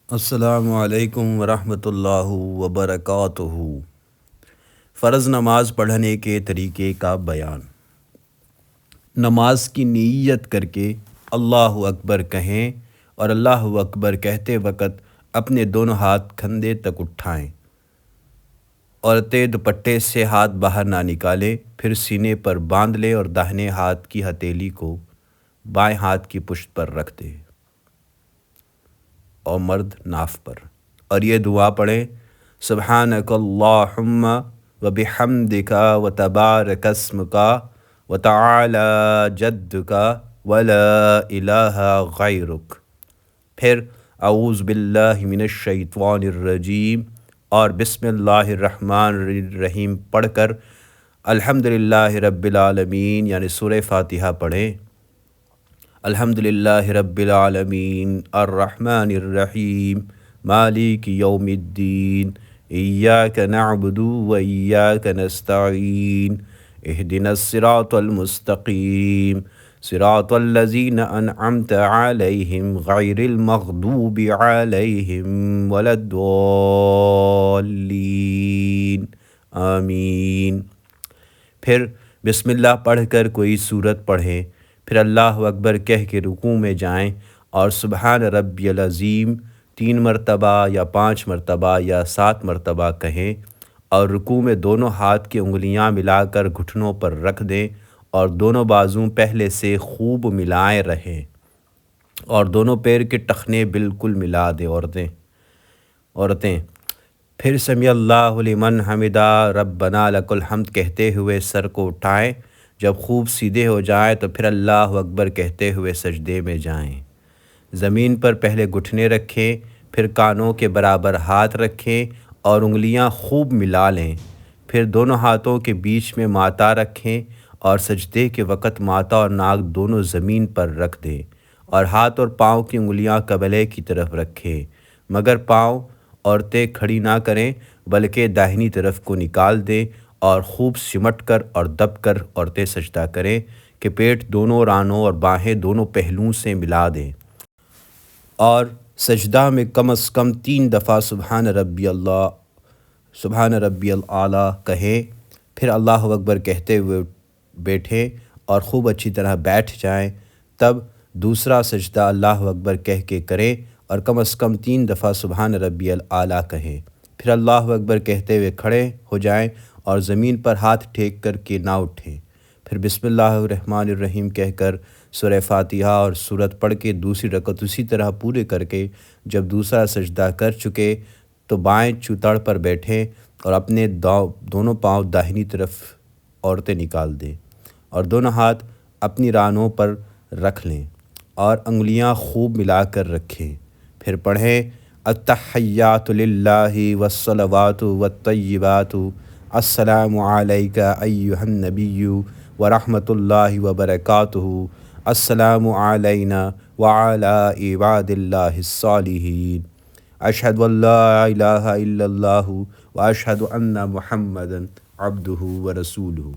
السلام علیکم ورحمۃ اللہ وبرکاتہ۔ فرض نماز پڑھنے کے طریقے کا بیان۔ نماز کی نیت کر کے اللہ اکبر کہیں اور اللہ اکبر کہتے وقت اپنے دونوں ہاتھ کندھے تک اٹھائیں۔ عورتیں دوپٹے سے ہاتھ باہر نہ نکالیں، پھر سینے پر باندھ لیں اور داہنے ہاتھ کی ہتھیلی کو بائیں ہاتھ کی پشت پر رکھ دیں اور مرد ناف پر، اور یہ دعا پڑھیں: سبحانک اللہم وبحمدک وتبارک اسمک وتعالی جدک ولا الہ غیرک۔ پھر اعوذ باللہ من الشیطان الرجیم اور بسم اللہ الرحمن الرحیم پڑھ کر الحمدللہ رب العالمین یعنی سورہ فاتحہ پڑھیں۔ الحمدللہ رب العالمین الرحمن الرحیم مالک یوم الدین ایاک نعبد و ایاک نستعین اہدنا الصراط المستقیم صراط الذین انعمت علیہم غیر المغضوب علیہم ولا الضالین آمین۔ پھر بسم اللہ پڑھ کر کوئی سورت پڑھیں، پھر اللہ اکبر کہہ کے رکوع میں جائیں اور سبحان ربی العظیم 3 مرتبہ یا 5 مرتبہ یا 7 مرتبہ کہیں، اور رکوع میں دونوں ہاتھ کی انگلیاں ملا کر گھٹنوں پر رکھ دیں اور دونوں بازو پہلے سے خوب ملائے رہیں اور دونوں پیر کے ٹخنے بالکل ملا دیں عورتیں۔ پھر سمیع اللہ لمن حمدہ ربنا لک الحمد کہتے ہوئے سر کو اٹھائیں۔ جب خوب سیدھے ہو جائیں تو پھر اللہ اکبر کہتے ہوئے سجدے میں جائیں۔ زمین پر پہلے گھٹنے رکھیں، پھر کانوں کے برابر ہاتھ رکھیں اور انگلیاں خوب ملا لیں، پھر دونوں ہاتھوں کے بیچ میں ماتھا رکھیں اور سجدے کے وقت ماتھا اور ناک دونوں زمین پر رکھ دیں اور ہاتھ اور پاؤں کی انگلیاں قبلے کی طرف رکھیں، مگر پاؤں عورتیں کھڑی نہ کریں بلکہ داہنی طرف کو نکال دیں اور خوب سمٹ کر اور دب کر عورتیں سجدہ کریں کہ پیٹ دونوں رانوں اور باہیں دونوں پہلوؤں سے ملا دیں اور سجدہ میں کم از کم 3 دفعہ سبحان ربی الاعلیٰ کہیں، پھر اللہ اکبر کہتے ہوئے بیٹھیں اور خوب اچھی طرح بیٹھ جائیں۔ تب دوسرا سجدہ اللہ اکبر کہہ کے کریں اور کم از کم 3 دفعہ سبحان ربی الاعلیٰ کہیں، پھر اللہ اکبر کہتے ہوئے کھڑے ہو جائیں اور زمین پر ہاتھ ٹھیک کر کے نہ اٹھیں، پھر بسم اللہ الرحمن الرحیم کہہ کر سورہ فاتحہ اور سورت پڑھ کے دوسری رکعت اسی طرح پورے کر کے جب دوسرا سجدہ کر چکے تو بائیں چوتڑ پر بیٹھیں اور اپنے دونوں پاؤں داہنی طرف عورتیں نکال دیں اور دونوں ہاتھ اپنی رانوں پر رکھ لیں اور انگلیاں خوب ملا کر رکھیں، پھر پڑھیں: التحیات للہ والصلوات والطیبات السلام علیک ایہا النبی ورحمۃ اللہ وبرکاتہ السلام علینا وعلی عباد اللہ الصالحین اشہد ان لا الہ الا اللہ واشہد ان محمدا عبدہ ورسولہ۔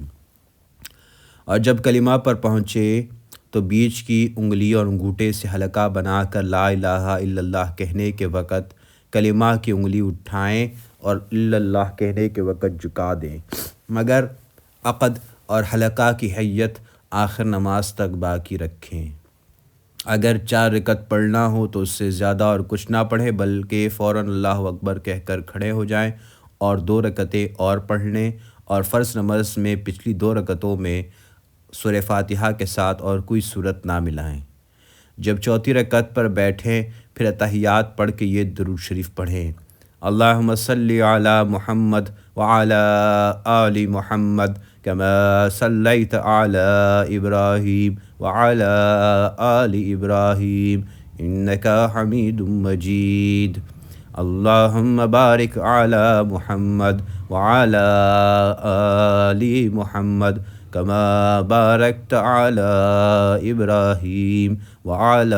اور جب کلمہ پر پہنچے تو بیچ کی انگلی اور انگوٹھے سے حلقہ بنا کر لا الہ الا اللہ کہنے کے وقت کلمہ کی انگلی اٹھائیں اور الا اللہ کہنے کے وقت جھکا دیں، مگر عقد اور حلقہ کی حیت آخر نماز تک باقی رکھیں۔ اگر 4 رکعت پڑھنا ہو تو اس سے زیادہ اور کچھ نہ پڑھیں بلکہ فوراً اللہ اکبر کہہ کر کھڑے ہو جائیں اور 2 رکعتیں اور پڑھ لیں، اور فرض نماز میں پچھلی 2 رکعتوں میں سورہ فاتحہ کے ساتھ اور کوئی سورت نہ ملائیں۔ جب 4تھی رکعت پر بیٹھیں پھر اتحیات پڑھ کے یہ درود شریف پڑھیں: اللہم صلی علی محمد وعلی آل محمد کما صلیت علی ابراہیم وعلی آل ابراہیم انک حمید مجید اللہم بارک علی محمد وعلی آل محمد کما بارکت علی ابراہیم وعلی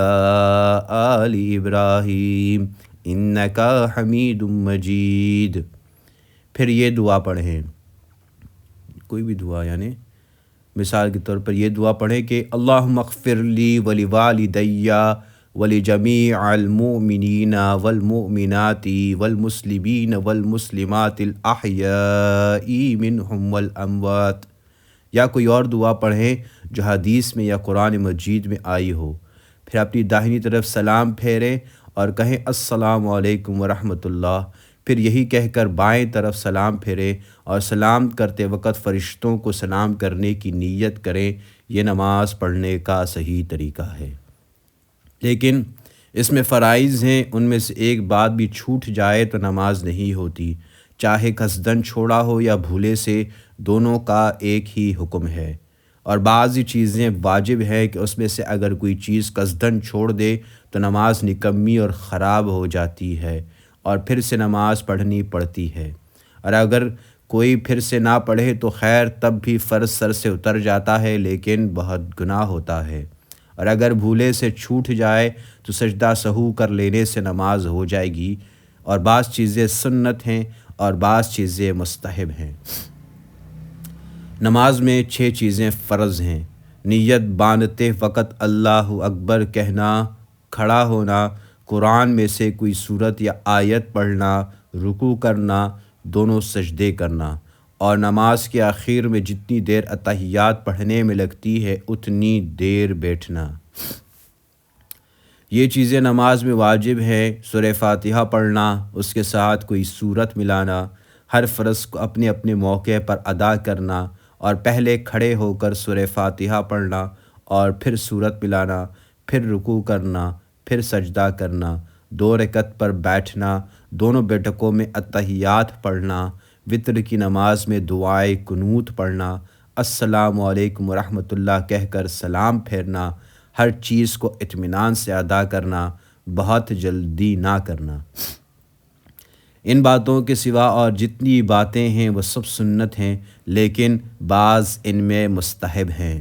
آل ابراہیم انک حمید مجید۔ پھر یہ دعا پڑھیں، کوئی بھی دعا، یعنی مثال کے طور پر یہ دعا پڑھیں کہ اللہم اغفر لی ولوالدی وَلِجَمِيعِ الْمُؤْمِنِينَ وَالْمُؤْمِنَاتِ وَالْمُسْلِمِينَ وَالْمُسْلِمَاتِ الْأَحْيَاءِ مِنْهُمْ وَالْأَمْوَاتِ، یا کوئی اور دعا پڑھیں جو حدیث میں یا قرآن مجید میں آئی ہو۔ پھر اپنی داہنی طرف سلام پھیریں اور کہیں السلام علیکم ورحمۃ اللہ، پھر یہی کہہ کر بائیں طرف سلام پھیریں اور سلام کرتے وقت فرشتوں کو سلام کرنے کی نیت کریں۔ یہ نماز پڑھنے کا صحیح طریقہ ہے، لیکن اس میں فرائض ہیں، ان میں سے ایک بات بھی چھوٹ جائے تو نماز نہیں ہوتی، چاہے قصدن چھوڑا ہو یا بھولے سے، دونوں کا ایک ہی حکم ہے۔ اور بعض چیزیں واجب ہے کہ اس میں سے اگر کوئی چیز قصدن چھوڑ دے تو نماز نکمی اور خراب ہو جاتی ہے اور پھر سے نماز پڑھنی پڑتی ہے، اور اگر کوئی پھر سے نہ پڑھے تو خیر، تب بھی فرض سر سے اتر جاتا ہے لیکن بہت گناہ ہوتا ہے۔ اور اگر بھولے سے چھوٹ جائے تو سجدہ سہو کر لینے سے نماز ہو جائے گی، اور بعض چیزیں سنت ہیں اور بعض چیزیں مستحب ہیں۔ نماز میں 6 چیزیں فرض ہیں: نیت باندھتے وقت اللہ اکبر کہنا، کھڑا ہونا، قرآن میں سے کوئی سورت یا آیت پڑھنا، رکوع کرنا، دونوں سجدے کرنا، اور نماز کے آخر میں جتنی دیر اتحیات پڑھنے میں لگتی ہے اتنی دیر بیٹھنا۔ یہ چیزیں نماز میں واجب ہیں: سورہ فاتحہ پڑھنا، اس کے ساتھ کوئی سورت ملانا، ہر فرض کو اپنے اپنے موقع پر ادا کرنا، اور پہلے کھڑے ہو کر سورہ فاتحہ پڑھنا اور پھر سورت ملانا، پھر رکوع کرنا، پھر سجدہ کرنا، 2 رکعت پر بیٹھنا، دونوں بیٹھکوں میں اتحیات پڑھنا، وتر کی نماز میں دعائے قنوت پڑھنا، السلام علیکم ورحمۃ اللہ کہہ کر سلام پھیرنا، ہر چیز کو اطمینان سے ادا کرنا، بہت جلدی نہ کرنا۔ ان باتوں کے سوا اور جتنی باتیں ہیں وہ سب سنت ہیں، لیکن بعض ان میں مستحب ہیں۔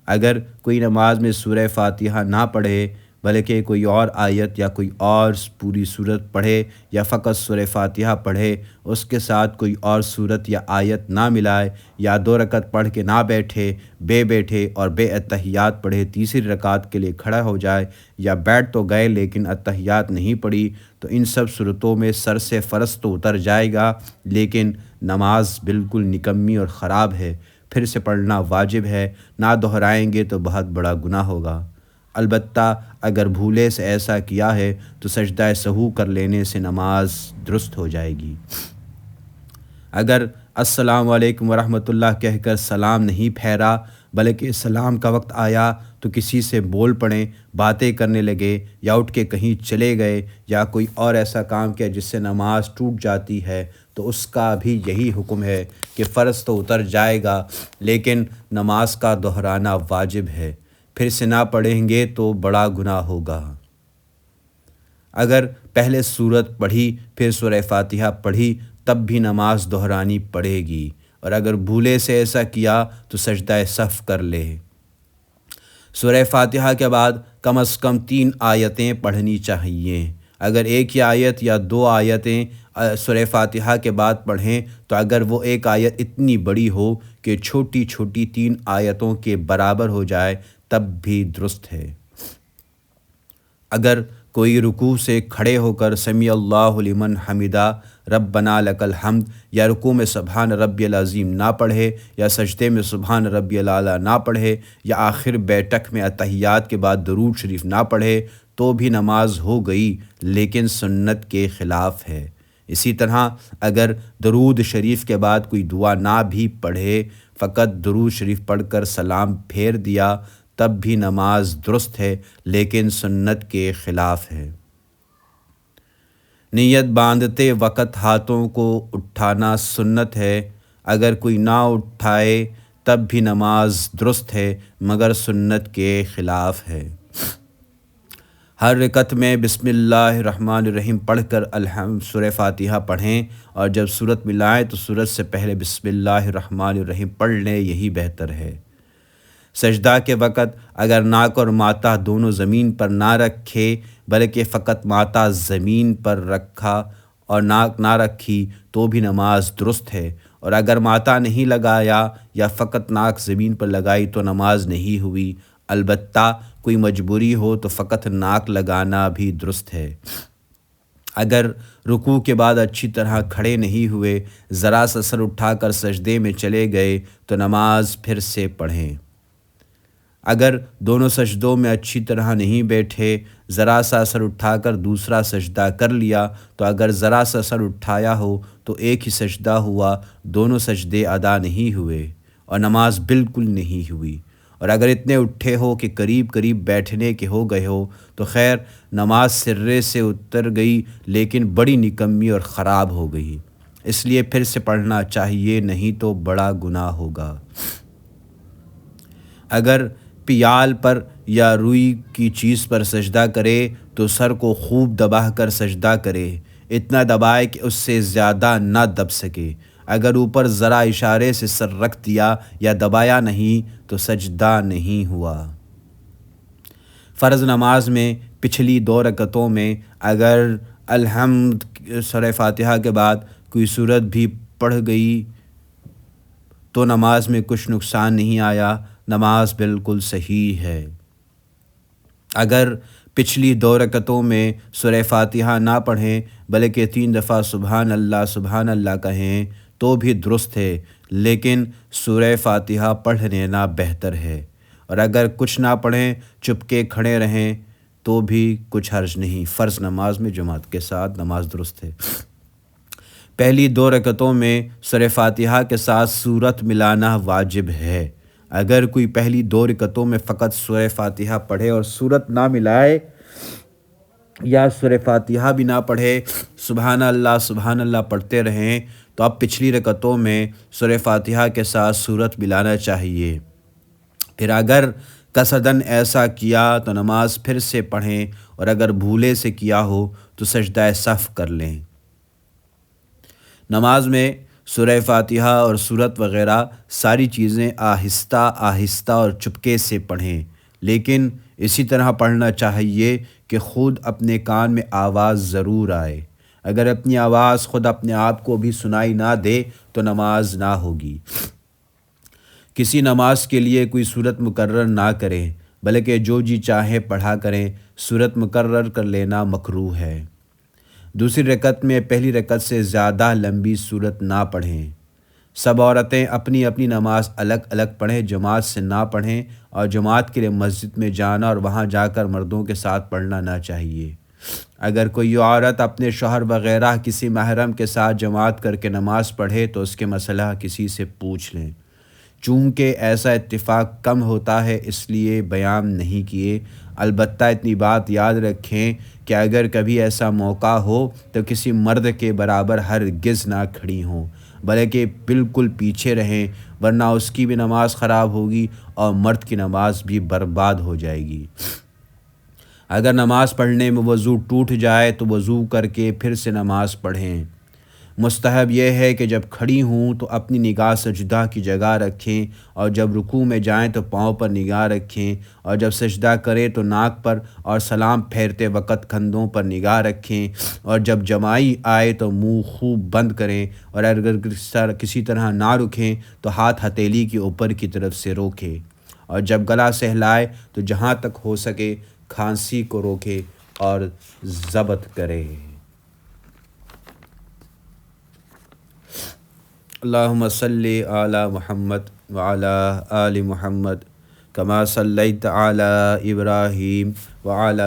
اگر کوئی نماز میں سورہ فاتحہ نہ پڑھے بلکہ کوئی اور آیت یا کوئی اور پوری سورت پڑھے، یا فقط سورہ فاتحہ پڑھے، اس کے ساتھ کوئی اور سورت یا آیت نہ ملائے، یا 2 رکعت پڑھ کے نہ بیٹھے اور بے اتحیات پڑھے، تیسری رکعت کے لیے کھڑا ہو جائے، یا بیٹھ تو گئے لیکن اتحیات نہیں پڑھی، تو ان سب صورتوں میں سر سے فرض تو اتر جائے گا لیکن نماز بالکل نکمی اور خراب ہے، پھر سے پڑھنا واجب ہے، نہ دہرائیں گے تو بہت بڑا گناہ ہوگا۔ البتہ اگر بھولے سے ایسا کیا ہے تو سجدہ سہو کر لینے سے نماز درست ہو جائے گی۔ اگر السلام علیکم ورحمۃ اللہ کہہ کر سلام نہیں پھیرا بلکہ سلام کا وقت آیا تو کسی سے بول پڑیں، باتیں کرنے لگے، یا اٹھ کے کہیں چلے گئے، یا کوئی اور ایسا کام کیا جس سے نماز ٹوٹ جاتی ہے، تو اس کا بھی یہی حکم ہے کہ فرض تو اتر جائے گا لیکن نماز کا دہرانا واجب ہے، پھر سے نہ پڑھیں گے تو بڑا گناہ ہوگا۔ اگر پہلے سورت پڑھی پھر سورہ فاتحہ پڑھی تب بھی نماز دہرانی پڑے گی، اور اگر بھولے سے ایسا کیا تو سجدہ سہو کر لے۔ سورہ فاتحہ کے بعد کم از کم 3 آیتیں پڑھنی چاہیے۔ اگر ایک ہی آیت یا 2 آیتیں سورہ فاتحہ کے بعد پڑھیں تو اگر وہ ایک آیت اتنی بڑی ہو کہ چھوٹی چھوٹی 3 آیتوں کے برابر ہو جائے تب بھی درست ہے۔ اگر کوئی رکوع سے کھڑے ہو کر سمیع اللہ لمن حمدہ ربنا لک الحمد، یا رکوع میں سبحان ربی العظیم نہ پڑھے، یا سجدے میں سبحان ربی الاعلیٰ نہ پڑھے، یا آخر بیٹھک میں اتحیات کے بعد درود شریف نہ پڑھے تو بھی نماز ہو گئی لیکن سنت کے خلاف ہے۔ اسی طرح اگر درود شریف کے بعد کوئی دعا نہ بھی پڑھے، فقط درود شریف پڑھ کر سلام پھیر دیا تب بھی نماز درست ہے لیکن سنت کے خلاف ہے۔ نیت باندھتے وقت ہاتھوں کو اٹھانا سنت ہے، اگر کوئی نہ اٹھائے تب بھی نماز درست ہے مگر سنت کے خلاف ہے۔ ہر رکعت میں بسم اللہ الرحمن الرحیم پڑھ کر سورہ فاتحہ پڑھیں، اور جب سورت ملائیں تو سورت سے پہلے بسم اللہ الرحمن الرحیم پڑھ لیں، یہی بہتر ہے۔ سجدہ کے وقت اگر ناک اور ماتھا دونوں زمین پر نہ رکھے بلکہ فقط ماتھا زمین پر رکھا اور ناک نہ رکھی تو بھی نماز درست ہے، اور اگر ماتھا نہیں لگایا یا فقط ناک زمین پر لگائی تو نماز نہیں ہوئی۔ البتہ کوئی مجبوری ہو تو فقط ناک لگانا بھی درست ہے۔ اگر رکوع کے بعد اچھی طرح کھڑے نہیں ہوئے، ذرا سا سر اٹھا کر سجدے میں چلے گئے تو نماز پھر سے پڑھیں۔ اگر دونوں سجدوں میں اچھی طرح نہیں بیٹھے، ذرا سا سر اٹھا کر دوسرا سجدہ کر لیا تو اگر ذرا سا سر اٹھایا ہو تو ایک ہی سجدہ ہوا، دونوں سجدے ادا نہیں ہوئے اور نماز بالکل نہیں ہوئی۔ اور اگر اتنے اٹھے ہو کہ قریب قریب بیٹھنے کے ہو گئے ہو تو خیر، نماز سرے سے اتر گئی لیکن بڑی نکمی اور خراب ہو گئی، اس لیے پھر سے پڑھنا چاہیے، نہیں تو بڑا گناہ ہوگا۔ اگر پیال پر یا روئی کی چیز پر سجدہ کرے تو سر کو خوب دبا کر سجدہ کرے، اتنا دبائے کہ اس سے زیادہ نہ دب سکے۔ اگر اوپر ذرا اشارے سے سر رکھ دیا یا دبایا نہیں تو سجدہ نہیں ہوا۔ فرض نماز میں پچھلی 2 رکعتوں میں اگر الحمد سورہ فاتحہ کے بعد کوئی سورت بھی پڑھ گئی تو نماز میں کچھ نقصان نہیں آیا، نماز بالکل صحیح ہے۔ اگر پچھلی 2 رکعتوں میں سورہ فاتحہ نہ پڑھیں بلکہ 3 دفعہ سبحان اللہ کہیں تو بھی درست ہے، لیکن سورہ فاتحہ پڑھ لینا بہتر ہے۔ اور اگر کچھ نہ پڑھیں، چپکے کھڑے رہیں تو بھی کچھ حرج نہیں۔ فرض نماز میں جماعت کے ساتھ نماز درست ہے۔ پہلی 2 رکعتوں میں سورہ فاتحہ کے ساتھ سورت ملانا واجب ہے۔ اگر کوئی پہلی 2 رکعتوں میں فقط سورہ فاتحہ پڑھے اور سورت نہ ملائے یا سورہ فاتحہ بھی نہ پڑھے، سبحان اللہ پڑھتے رہیں تو اب پچھلی رکعتوں میں سورہ فاتحہ کے ساتھ سورت ملانا چاہیے۔ پھر اگر قصداً ایسا کیا تو نماز پھر سے پڑھیں اور اگر بھولے سے کیا ہو تو سجدہ سہو کر لیں۔ نماز میں سورہ فاتحہ اور سورت وغیرہ ساری چیزیں آہستہ آہستہ اور چپکے سے پڑھیں، لیکن اسی طرح پڑھنا چاہیے کہ خود اپنے کان میں آواز ضرور آئے۔ اگر اپنی آواز خود اپنے آپ کو بھی سنائی نہ دے تو نماز نہ ہوگی۔ کسی نماز کے لیے کوئی صورت مقرر نہ کریں بلکہ جو جی چاہے پڑھا کریں، صورت مقرر کر لینا مکروہ ہے۔ دوسری رکعت میں پہلی رکعت سے زیادہ لمبی صورت نہ پڑھیں۔ سب عورتیں اپنی اپنی نماز الگ الگ پڑھیں، جماعت سے نہ پڑھیں، اور جماعت کے لیے مسجد میں جانا اور وہاں جا کر مردوں کے ساتھ پڑھنا نہ چاہیے۔ اگر کوئی عورت اپنے شوہر وغیرہ کسی محرم کے ساتھ جماعت کر کے نماز پڑھے تو اس کے مسئلہ کسی سے پوچھ لیں۔ چونکہ ایسا اتفاق کم ہوتا ہے اس لیے بیان نہیں کیے، البتہ اتنی بات یاد رکھیں کہ اگر کبھی ایسا موقع ہو تو کسی مرد کے برابر ہرگز نہ کھڑی ہوں بلکہ بالکل پیچھے رہیں، ورنہ اس کی بھی نماز خراب ہوگی اور مرد کی نماز بھی برباد ہو جائے گی۔ اگر نماز پڑھنے میں وضو ٹوٹ جائے تو وضو کر کے پھر سے نماز پڑھیں۔ مستحب یہ ہے کہ جب کھڑی ہوں تو اپنی نگاہ سجدہ کی جگہ رکھیں، اور جب رکوع میں جائیں تو پاؤں پر نگاہ رکھیں، اور جب سجدہ کریں تو ناک پر، اور سلام پھیرتے وقت کندھوں پر نگاہ رکھیں، اور جب جمائی آئے تو منہ خوب بند کریں، اور اگر کسی طرح نہ رکیں تو ہاتھ ہتھیلی کے اوپر کی طرف سے روکیں، اور جب گلا سہلائے تو جہاں تک ہو سکے کھانسی کو روکے اور ضبط کرے۔ اللہم صلی علی محمد وعلی آل محمد کما صلیت علی ابراہیم وعلی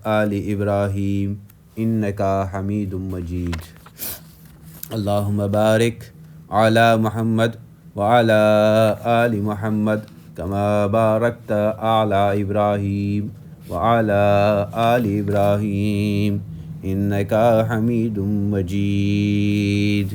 آل ابراہیم انکا حمید مجید۔ اللہم بارک علی محمد وعلی آل محمد کما بارکت علی ابراہیم وعلی آل ابراہیم انکا حمید مجید۔